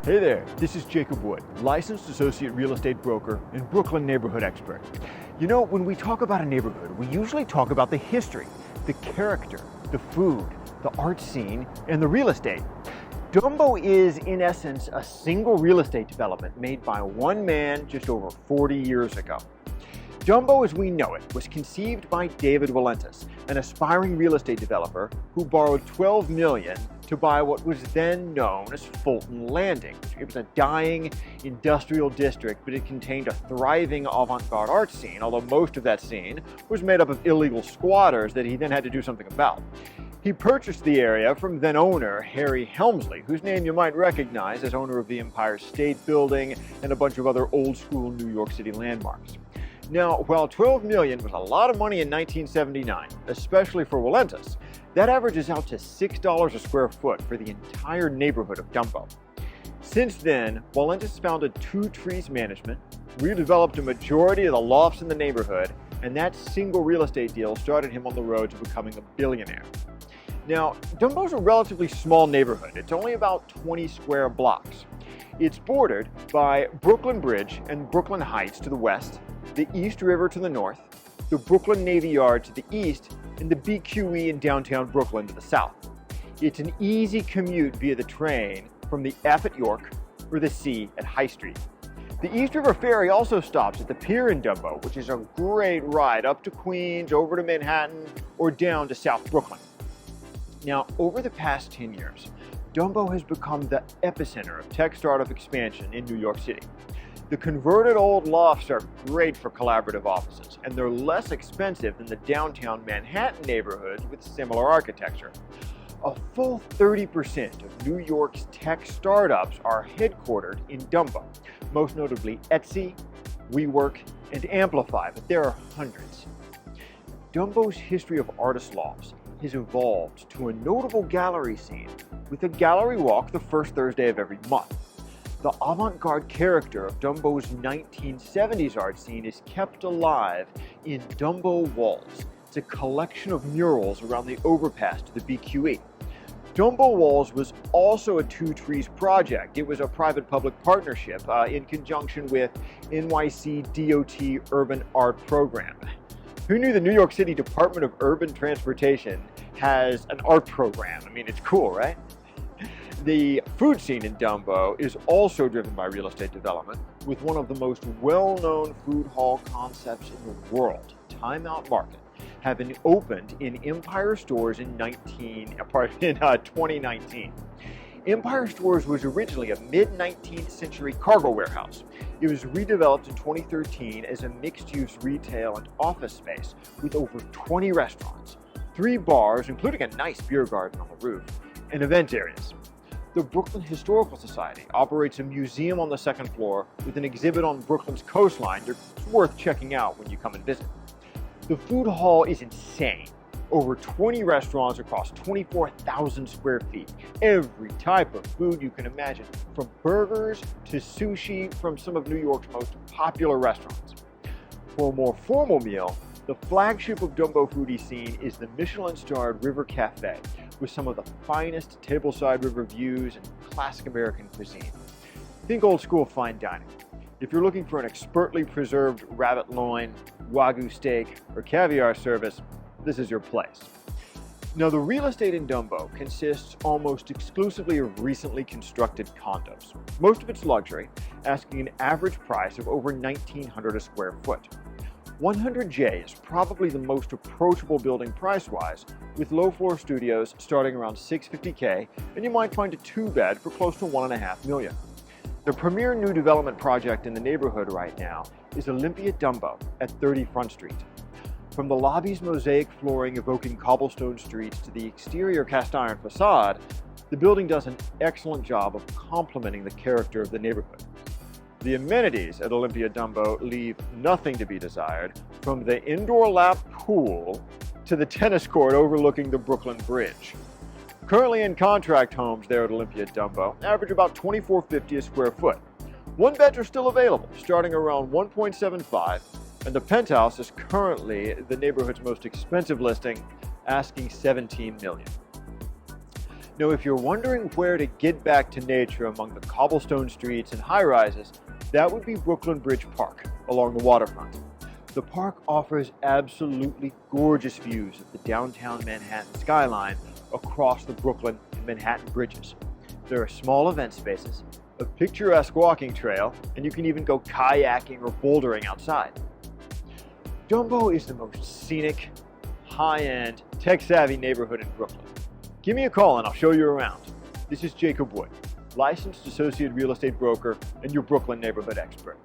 Hey there, this is Jacob Wood, licensed associate real estate broker and Brooklyn neighborhood expert. You know, when we talk about a neighborhood, we usually talk about the history, the character, the food, the art scene, and the real estate. Dumbo is, in essence, a single real estate development made by one man just over 40 years ago. Dumbo, as we know it, was conceived by David Walentas, an aspiring real estate developer who borrowed $12 million to buy what was then known as Fulton Landing. It was a dying industrial district, but it contained a thriving avant-garde art scene, although most of that scene was made up of illegal squatters that he then had to do something about. He purchased the area from then owner Harry Helmsley, whose name you might recognize as owner of the Empire State Building and a bunch of other old school New York City landmarks. Now, while $12 million was a lot of money in 1979, especially for Walentas, that averages out to $6 a square foot for the entire neighborhood of Dumbo. Since then, Walentas founded Two Trees Management, redeveloped a majority of the lofts in the neighborhood, and that single real estate deal started him on the road to becoming a billionaire. Now, Dumbo's a relatively small neighborhood. It's only about 20 square blocks. It's bordered by Brooklyn Bridge and Brooklyn Heights to the west, the East River to the north, the Brooklyn Navy Yard to the east, and the BQE and Downtown Brooklyn to the south. It's an easy commute via the train from the F at York or the C at High Street. The East River Ferry also stops at the pier in Dumbo, which is a great ride up to Queens, over to Manhattan, or down to South Brooklyn. Now, over the past 10 years, Dumbo has become the epicenter of tech startup expansion in New York City. The converted old lofts are great for collaborative offices, and they're less expensive than the downtown Manhattan neighborhoods with similar architecture. A full 30% of New York's tech startups are headquartered in Dumbo, most notably Etsy, WeWork, and Amplify, but there are hundreds. Dumbo's history of artist lofts has evolved to a notable gallery scene with a gallery walk the first Thursday of every month. The avant-garde character of Dumbo's 1970s art scene is kept alive in Dumbo Walls. It's a collection of murals around the overpass to the BQE. Dumbo Walls was also a Two Trees project. It was a private-public partnership in conjunction with NYC DOT Urban Art Program. Who knew the New York City Department of Urban Transportation has an art program? I mean, it's cool, right? The food scene in Dumbo is also driven by real estate development, with one of the most well-known food hall concepts in the world, Time Out Market, having opened in Empire Stores in 2019. Empire Stores was originally a mid-19th century cargo warehouse. It was redeveloped in 2013 as a mixed-use retail and office space with over 20 restaurants, 3 bars, including a nice beer garden on the roof, and event areas. The Brooklyn Historical Society operates a museum on the second floor with an exhibit on Brooklyn's coastline that's worth checking out when you come and visit. The food hall is insane. Over 20 restaurants across 24,000 square feet. Every type of food you can imagine, from burgers to sushi from some of New York's most popular restaurants. For a more formal meal, the flagship of Dumbo foodie scene is the Michelin-starred River Cafe, with some of the finest tableside river views and classic American cuisine. Think old school fine dining. If you're looking for an expertly preserved rabbit loin, wagyu steak, or caviar service, this is your place. Now, the real estate in Dumbo consists almost exclusively of recently constructed condos. Most of it's luxury, asking an average price of over $1,900 a square foot. 100J is probably the most approachable building price-wise, with low-floor studios starting around $650K, and you might find a 2-bed for close to $1.5 million. The premier new development project in the neighborhood right now is Olympia Dumbo at 30 Front Street. From the lobby's mosaic flooring evoking cobblestone streets to the exterior cast-iron facade, the building does an excellent job of complementing the character of the neighborhood. The amenities at Olympia Dumbo leave nothing to be desired, from the indoor lap pool to the tennis court overlooking the Brooklyn Bridge. Currently in contract homes there at Olympia Dumbo average about $24.50 a square foot. One beds are still available, starting around $1.75, and the penthouse is currently the neighborhood's most expensive listing, asking $17 million. Now, if you're wondering where to get back to nature among the cobblestone streets and high-rises, that would be Brooklyn Bridge Park along the waterfront. The park offers absolutely gorgeous views of the downtown Manhattan skyline across the Brooklyn and Manhattan bridges. There are small event spaces, a picturesque walking trail, and you can even go kayaking or bouldering outside. DUMBO is the most scenic, high-end, tech-savvy neighborhood in Brooklyn. Give me a call and I'll show you around. This is Jacob Wood, licensed associate real estate broker and your Brooklyn neighborhood expert.